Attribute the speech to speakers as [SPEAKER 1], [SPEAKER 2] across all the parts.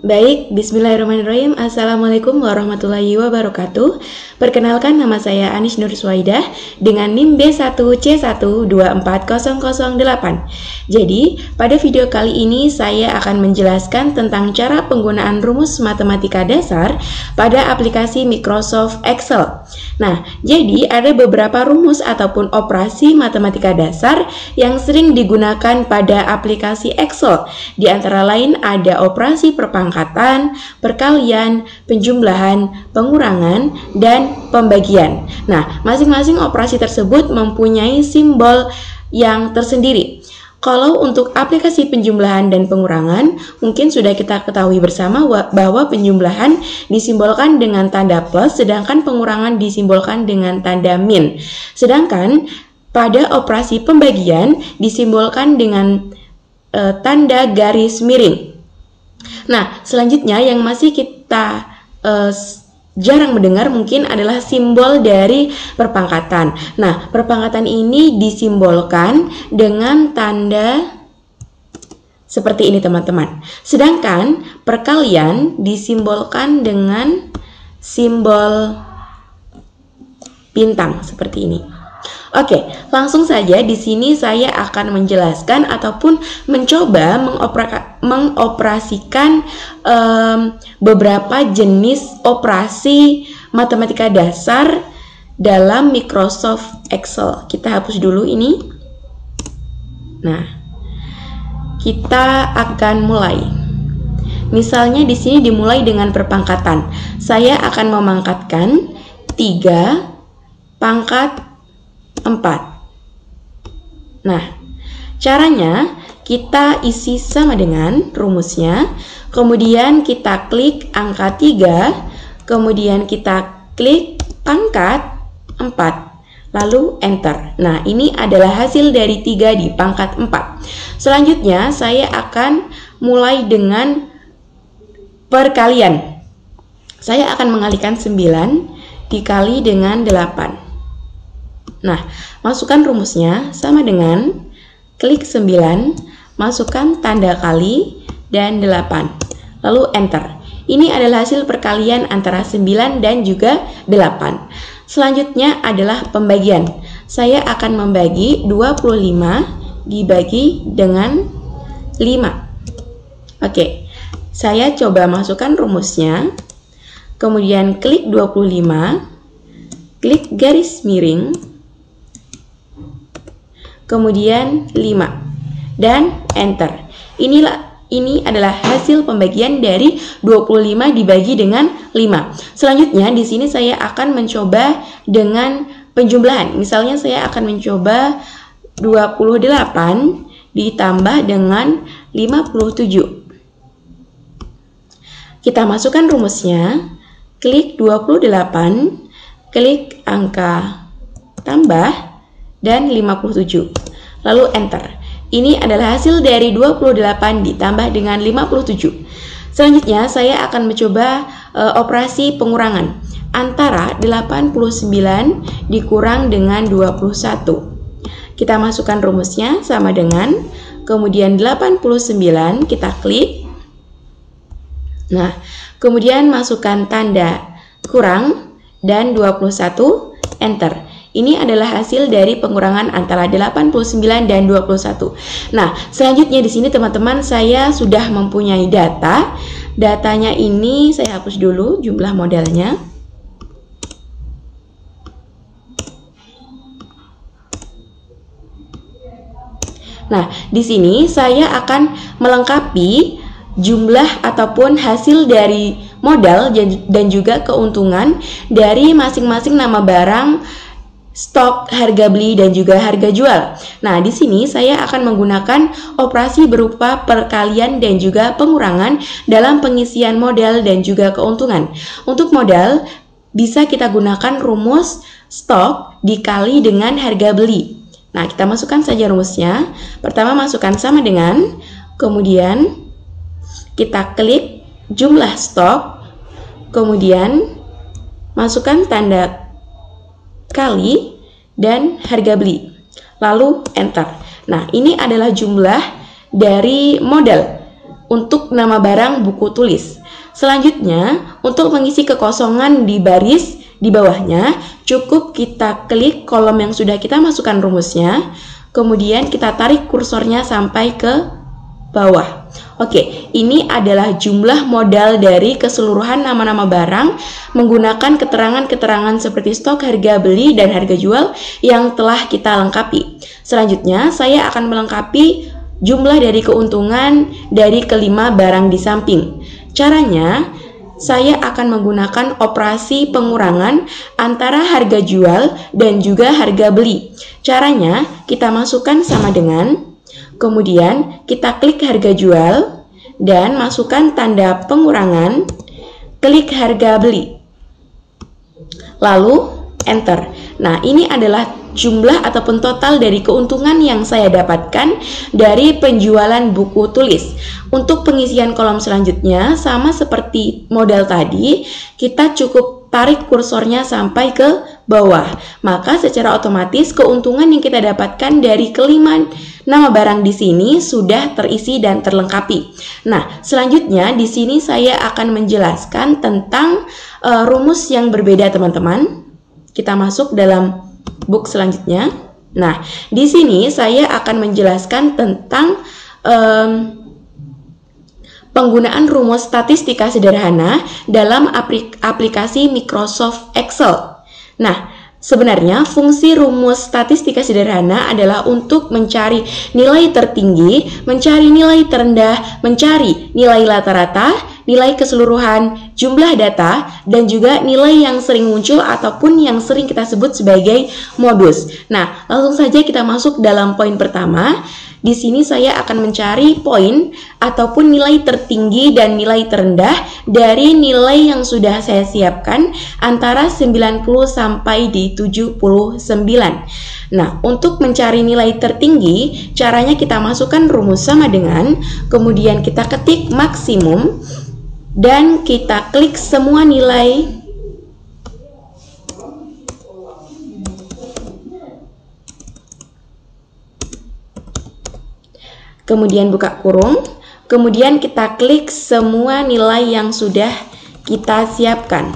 [SPEAKER 1] Baik, bismillahirrahmanirrahim. Assalamualaikum warahmatullahi wabarakatuh. Perkenalkan, nama saya Anis Nur Suwaidah dengan NIM B1C124008. Jadi, pada video kali ini saya akan menjelaskan tentang cara penggunaan rumus matematika dasar pada aplikasi Microsoft Excel. Nah, jadi ada beberapa rumus ataupun operasi matematika dasar yang sering digunakan pada aplikasi Excel. Di antara lain ada operasi perpangkatan, perkalian, penjumlahan, pengurangan, dan pembagian. Nah, masing-masing operasi tersebut mempunyai simbol yang tersendiri. Kalau untuk aplikasi penjumlahan dan pengurangan, mungkin sudah kita ketahui bersama bahwa penjumlahan disimbolkan dengan tanda plus, sedangkan pengurangan disimbolkan dengan tanda min. Sedangkan pada operasi pembagian disimbolkan dengan tanda garis miring. Nah, selanjutnya yang masih kita jarang mendengar mungkin adalah simbol dari perpangkatan. Nah, perpangkatan ini disimbolkan dengan tanda seperti ini, teman-teman. Sedangkan perkalian disimbolkan dengan simbol bintang seperti ini. Oke, langsung saja di sini saya akan menjelaskan ataupun mencoba mengoperasikan beberapa jenis operasi matematika dasar dalam Microsoft Excel. Kita hapus dulu ini. Nah, kita akan mulai. Misalnya di sini dimulai dengan perpangkatan. Saya akan memangkatkan 3 pangkat 4. Nah, caranya kita isi sama dengan rumusnya, kemudian kita klik angka 3, kemudian kita klik pangkat 4, lalu enter. Nah, ini adalah hasil dari 3 di pangkat 4. Selanjutnya, saya akan mulai dengan perkalian. Saya akan mengalikan 9 dikali dengan 8. Nah, masukkan rumusnya sama dengan klik 9, masukkan tanda kali dan 8, lalu enter. Ini adalah hasil perkalian antara 9 dan juga 8. Selanjutnya adalah pembagian. Saya akan membagi 25 dibagi dengan 5. Oke, saya coba masukkan rumusnya, kemudian klik 25, klik garis miring, kemudian 5 dan enter. Ini adalah hasil pembagian dari 25 dibagi dengan 5. Selanjutnya di sini saya akan mencoba dengan penjumlahan. Misalnya saya akan mencoba 28 ditambah dengan 57. Kita masukkan rumusnya, klik 28, klik angka tambah dan 57, lalu enter. Ini adalah hasil dari 28 ditambah dengan 57. Selanjutnya saya akan mencoba operasi pengurangan antara 89 dikurang dengan 21. Kita masukkan rumusnya sama dengan, kemudian 89 kita klik. Nah, kemudian masukkan tanda kurang dan 21, enter. Ini adalah hasil dari pengurangan antara 89 dan 21. Nah, selanjutnya di sini teman-teman saya sudah mempunyai data. Datanya ini saya hapus dulu jumlah modelnya. Nah, di sini saya akan melengkapi jumlah ataupun hasil dari modal dan juga keuntungan dari masing-masing nama barang, stok, harga beli, dan juga harga jual. Nah, di sini saya akan menggunakan operasi berupa perkalian dan juga pengurangan dalam pengisian modal dan juga keuntungan. Untuk modal, bisa kita gunakan rumus stok dikali dengan harga beli. Nah, kita masukkan saja rumusnya. Pertama, masukkan sama dengan, kemudian kita klik jumlah stok, kemudian masukkan tanda kali dan harga beli, lalu enter. Nah, ini adalah jumlah dari modal. untuk nama barang buku tulis. Selanjutnya, untuk mengisi kekosongan di baris di bawahnya, cukup kita klik kolom yang sudah kita masukkan rumusnya, kemudian kita tarik kursornya sampai ke bawah. Oke, ini adalah jumlah modal dari keseluruhan nama-nama barang menggunakan keterangan-keterangan seperti stok, harga beli, dan harga jual yang telah kita lengkapi. Selanjutnya, saya akan melengkapi jumlah dari keuntungan dari kelima barang di samping. Caranya, saya akan menggunakan operasi pengurangan antara harga jual dan juga harga beli. Caranya, kita masukkan sama dengan, kemudian kita klik harga jual dan masukkan tanda pengurangan, klik harga beli, lalu enter. Nah, ini adalah jumlah ataupun total dari keuntungan yang saya dapatkan dari penjualan buku tulis. Untuk pengisian kolom selanjutnya, sama seperti modal tadi, kita cukup tarik kursornya sampai ke bawah. Maka secara otomatis keuntungan yang kita dapatkan dari kelima nama barang di sini sudah terisi dan terlengkapi. Nah, selanjutnya di sini saya akan menjelaskan tentang rumus yang berbeda, teman-teman. Kita masuk dalam book selanjutnya. Nah, di sini saya akan menjelaskan tentang penggunaan rumus statistika sederhana dalam aplikasi Microsoft Excel. Nah, sebenarnya fungsi rumus statistika sederhana adalah untuk mencari nilai tertinggi, mencari nilai terendah, mencari nilai rata-rata, nilai keseluruhan, jumlah data, dan juga nilai yang sering muncul ataupun yang sering kita sebut sebagai modus. Nah, langsung saja kita masuk dalam poin pertama. Di sini saya akan mencari poin ataupun nilai tertinggi dan nilai terendah dari nilai yang sudah saya siapkan antara 90 sampai di 79. Nah, untuk mencari nilai tertinggi, caranya kita masukkan rumus sama dengan, kemudian kita ketik maksimum, dan kita klik semua nilai kemudian buka kurung, kemudian kita klik semua nilai yang sudah kita siapkan,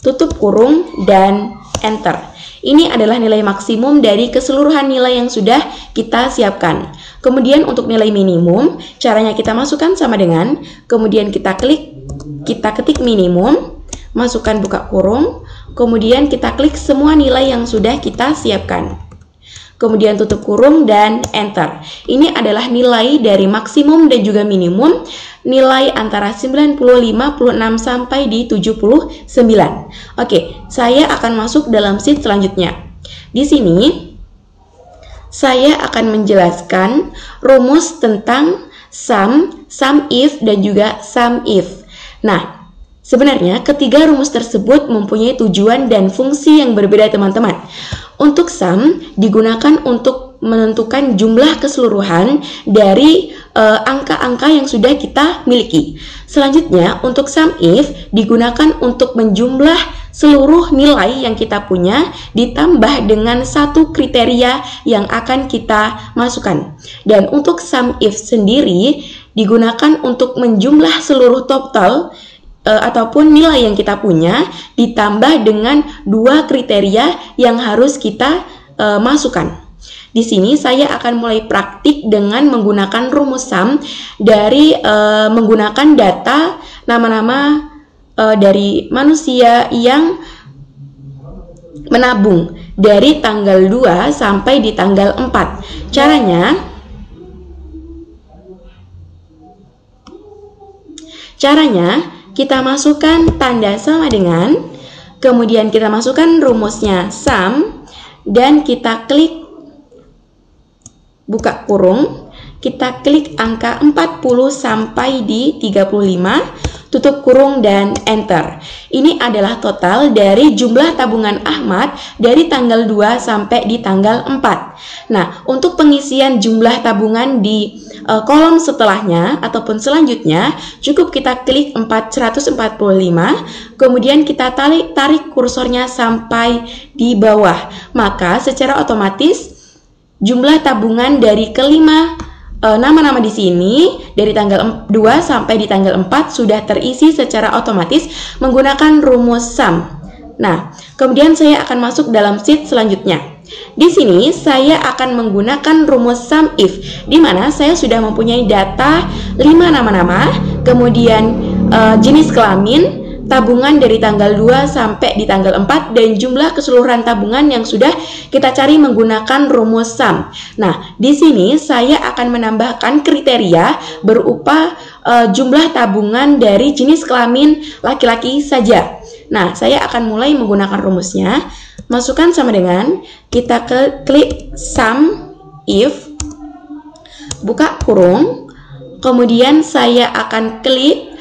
[SPEAKER 1] tutup kurung, dan enter. Ini adalah nilai maksimum dari keseluruhan nilai yang sudah kita siapkan. Kemudian untuk nilai minimum, caranya kita masukkan sama dengan, kemudian kita ketik minimum, masukkan buka kurung, kemudian kita klik semua nilai yang sudah kita siapkan. Kemudian tutup kurung dan enter. Ini adalah nilai dari maksimum dan juga minimum, nilai antara 90, 56 sampai di 79. Oke, saya akan masuk dalam sheet selanjutnya. Di sini saya akan menjelaskan rumus tentang sum, sum if, dan juga sum if. Nah, sebenarnya ketiga rumus tersebut mempunyai tujuan dan fungsi yang berbeda, teman-teman. Untuk sum digunakan untuk menentukan jumlah keseluruhan dari angka-angka yang sudah kita miliki. Selanjutnya, untuk sum if digunakan untuk menjumlah seluruh nilai yang kita punya ditambah dengan satu kriteria yang akan kita masukkan. Dan untuk sum if sendiri digunakan untuk menjumlah seluruh total ataupun nilai yang kita punya ditambah dengan dua kriteria yang harus kita masukkan. Di sini saya akan mulai praktik dengan menggunakan rumus sum dari menggunakan data nama-nama dari manusia yang menabung dari tanggal 2 sampai di tanggal 4. Caranya kita masukkan tanda sama dengan, kemudian kita masukkan rumusnya sum, dan kita klik buka kurung, kita klik angka 40 sampai di 35, tutup kurung, dan enter. Ini adalah total dari jumlah tabungan Ahmad dari tanggal 2 sampai di tanggal 4. Nah, untuk pengisian jumlah tabungan di kolom setelahnya ataupun selanjutnya, cukup kita klik 445, kemudian kita tarik kursornya sampai di bawah. Maka secara otomatis jumlah tabungan dari kelima nama-nama di sini dari tanggal 2 sampai di tanggal 4 sudah terisi secara otomatis menggunakan rumus sum. Nah, kemudian saya akan masuk dalam sheet selanjutnya. Di sini saya akan menggunakan rumus sum if, di mana saya sudah mempunyai data 5 nama-nama, kemudian jenis kelamin, tabungan dari tanggal 2 sampai di tanggal 4, dan jumlah keseluruhan tabungan yang sudah kita cari menggunakan rumus sum. Nah, di sini saya akan menambahkan kriteria berupa jumlah tabungan dari jenis kelamin laki-laki saja. Nah, saya akan mulai menggunakan rumusnya. Masukkan sama dengan, kita klik sum if, buka kurung, kemudian saya akan klik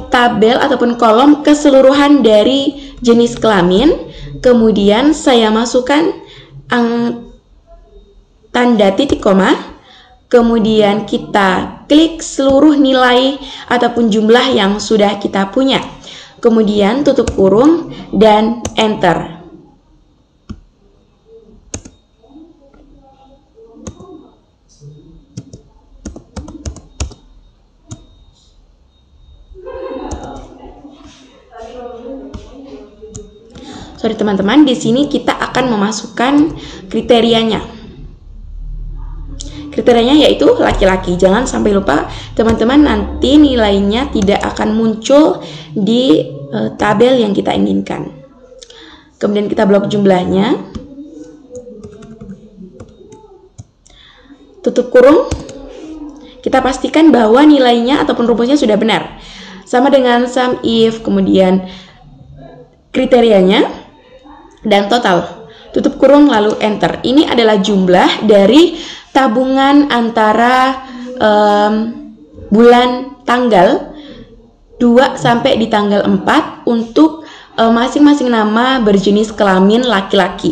[SPEAKER 1] tabel ataupun kolom keseluruhan dari jenis kelamin, kemudian saya masukkan tanda titik koma, kemudian kita klik seluruh nilai ataupun jumlah yang sudah kita punya, kemudian tutup kurung dan enter. Sorry teman-teman, di sini kita akan memasukkan kriterianya. Kriterianya yaitu laki-laki. Jangan sampai lupa teman-teman, nanti nilainya tidak akan muncul di tabel yang kita inginkan. Kemudian kita blok jumlahnya. Tutup kurung. Kita pastikan bahwa nilainya ataupun rumusnya sudah benar. Sama dengan sum if, kemudian kriterianya dan total, tutup kurung lalu enter. Ini adalah jumlah dari tabungan antara bulan tanggal 2 sampai di tanggal 4 untuk masing-masing nama berjenis kelamin laki-laki.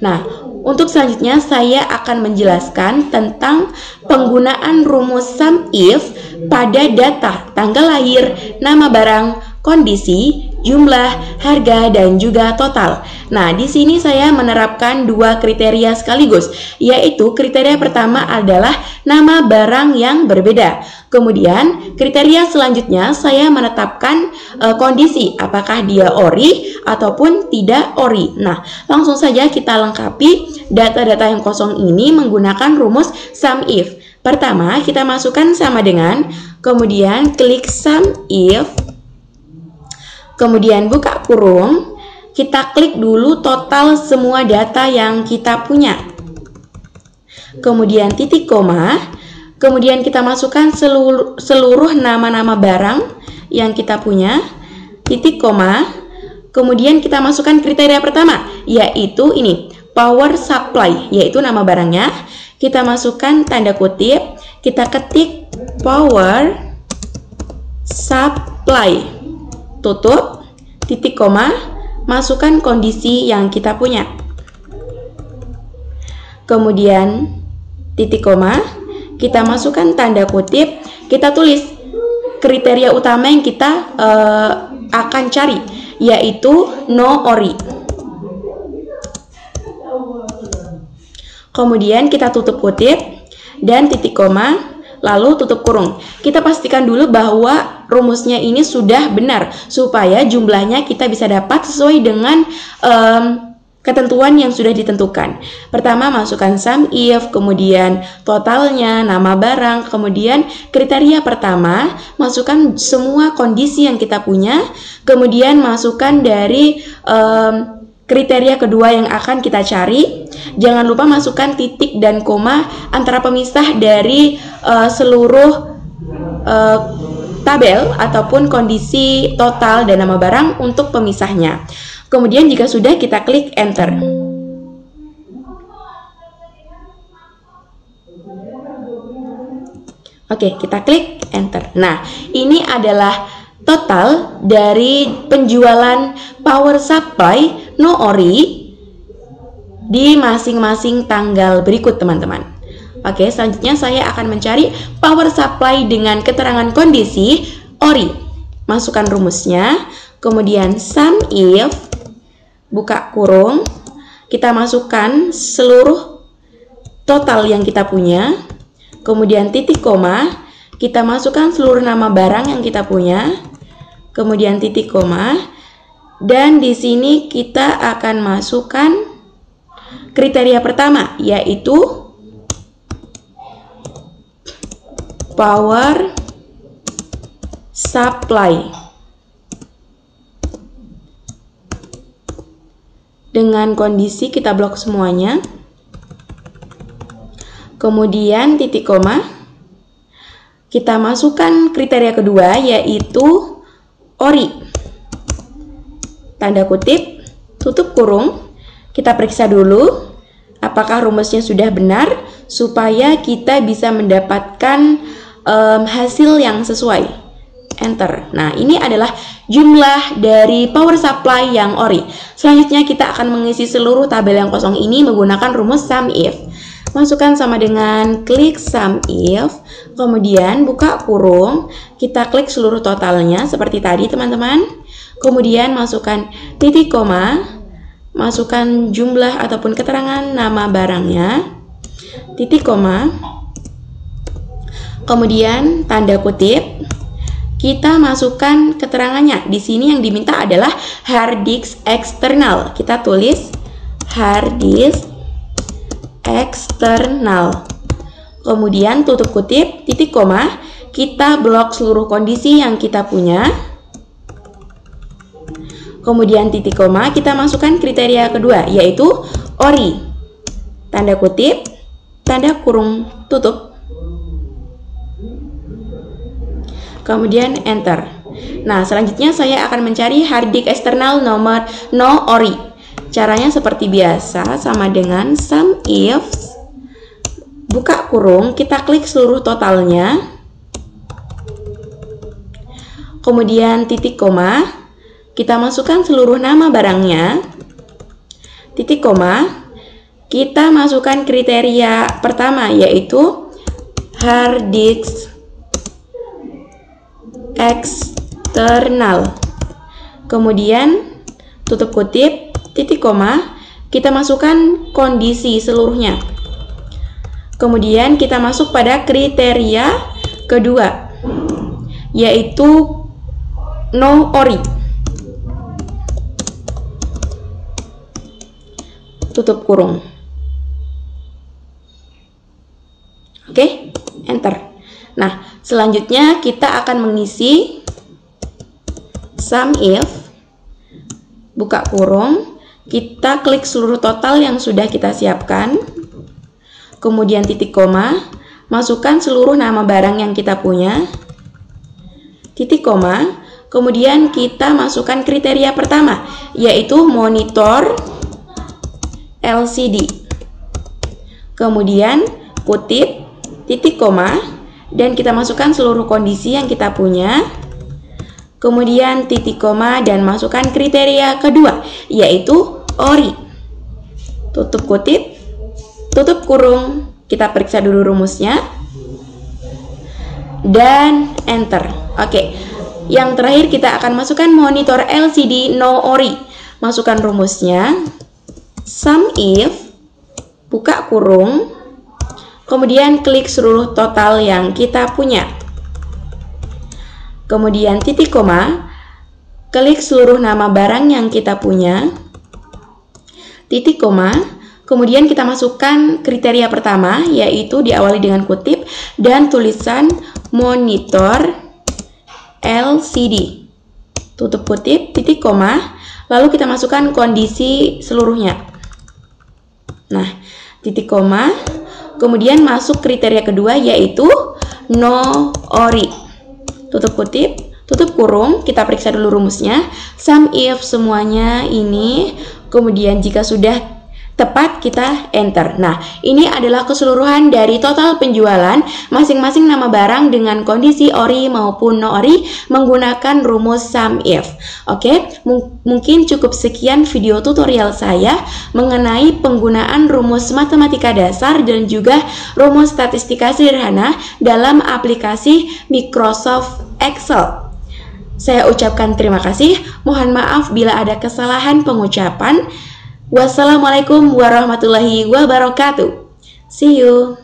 [SPEAKER 1] Nah, untuk selanjutnya saya akan menjelaskan tentang penggunaan rumus sum if pada data tanggal lahir, nama barang, kondisi, jumlah, harga, dan juga total. Nah, di sini saya menerapkan 2 kriteria sekaligus, yaitu kriteria pertama adalah nama barang yang berbeda. Kemudian, kriteria selanjutnya saya menetapkan kondisi, apakah dia ori ataupun tidak ori. Nah, langsung saja kita lengkapi data-data yang kosong ini menggunakan rumus sum if. Pertama, kita masukkan sama dengan, kemudian klik sum if, kemudian buka kurung, kita klik dulu total semua data yang kita punya. Kemudian titik koma, kemudian kita masukkan seluruh nama-nama barang yang kita punya, titik koma, kemudian kita masukkan kriteria pertama, yaitu ini, power supply, yaitu nama barangnya. Kita masukkan tanda kutip, kita ketik power supply, tutup, titik koma, masukkan kondisi yang kita punya. Kemudian titik koma, kita masukkan tanda kutip, kita tulis kriteria utama yang kita akan cari, yaitu no ori. Kemudian kita tutup kutip dan titik koma, lalu tutup kurung. Kita pastikan dulu bahwa rumusnya ini sudah benar, supaya jumlahnya kita bisa dapat sesuai dengan ketentuan yang sudah ditentukan. Pertama, masukkan sum if, kemudian totalnya, nama barang, kemudian kriteria pertama, masukkan semua kondisi yang kita punya, kemudian masukkan dari kriteria kedua yang akan kita cari. Jangan lupa masukkan titik dan koma antara pemisah dari seluruh tabel ataupun kondisi total dan nama barang untuk pemisahnya. Kemudian jika sudah, kita klik enter. Oke, kita klik enter. Nah, ini adalah total dari penjualan power supply no ori di masing-masing tanggal berikut, teman-teman. Oke, selanjutnya saya akan mencari power supply dengan keterangan kondisi ori. Masukkan rumusnya, kemudian sum if, buka kurung, kita masukkan seluruh total yang kita punya, kemudian titik koma, kita masukkan seluruh nama barang yang kita punya, kemudian titik koma, dan di sini kita akan masukkan kriteria pertama, yaitu power supply. Dengan kondisi kita blok semuanya. Kemudian titik koma. Kita masukkan kriteria kedua, yaitu ori. Tanda kutip, tutup kurung. Kita periksa dulu apakah rumusnya sudah benar supaya kita bisa mendapatkan hasil yang sesuai. Enter. Nah, ini adalah jumlah dari power supply yang ori. Selanjutnya kita akan mengisi seluruh tabel yang kosong ini menggunakan rumus sum if. Masukkan sama dengan klik sum if, kemudian buka kurung, kita klik seluruh totalnya seperti tadi teman-teman. Kemudian masukkan titik koma, masukkan jumlah ataupun keterangan nama barangnya, titik koma, kemudian tanda kutip. Kita masukkan keterangannya. Di sini yang diminta adalah hard disk eksternal. Kita tulis hard disk eksternal. Kemudian tutup kutip, titik koma. Kita blok seluruh kondisi yang kita punya. Kemudian titik koma, kita masukkan kriteria kedua, yaitu ori. Tanda kutip, tanda kurung tutup. Kemudian enter. Nah, selanjutnya saya akan mencari hard disk eksternal nomor no ori. Caranya seperti biasa, sama dengan sum if, buka kurung, kita klik seluruh totalnya, kemudian titik koma, kita masukkan seluruh nama barangnya, titik koma, kita masukkan kriteria pertama, yaitu hard disk eksternal. Kemudian tutup kutip, titik koma, kita masukkan kondisi seluruhnya. Kemudian kita masuk pada kriteria kedua, yaitu no ori. Tutup kurung. Oke, enter. Nah, selanjutnya kita akan mengisi sum if, buka kurung, kita klik seluruh total yang sudah kita siapkan, kemudian titik koma, masukkan seluruh nama barang yang kita punya, titik koma, kemudian kita masukkan kriteria pertama, yaitu monitor LCD, kemudian kutip, titik koma, dan kita masukkan seluruh kondisi yang kita punya, kemudian titik koma, dan masukkan kriteria kedua, yaitu ori. Tutup kutip, tutup kurung, kita periksa dulu rumusnya, dan enter. Oke, yang terakhir kita akan masukkan monitor LCD no ori. Masukkan rumusnya, sum if, buka kurung, kemudian klik seluruh total yang kita punya. Kemudian titik koma, klik seluruh nama barang yang kita punya. Titik koma, kemudian kita masukkan kriteria pertama, yaitu diawali dengan kutip dan tulisan monitor LCD. Tutup kutip, titik koma, lalu kita masukkan kondisi seluruhnya. Nah, titik koma, kemudian masuk kriteria kedua, yaitu no ori. Tutup kutip, tutup kurung, kita periksa dulu rumusnya, sum if semuanya ini, kemudian jika sudah tepat kita enter. Nah, ini adalah keseluruhan dari total penjualan masing-masing nama barang dengan kondisi ori maupun no ori menggunakan rumus sum if. Oke, mungkin cukup sekian video tutorial saya mengenai penggunaan rumus matematika dasar dan juga rumus statistika sederhana dalam aplikasi Microsoft Excel. Saya ucapkan terima kasih. Mohon maaf bila ada kesalahan pengucapan. Wassalamualaikum warahmatullahi wabarakatuh. See you.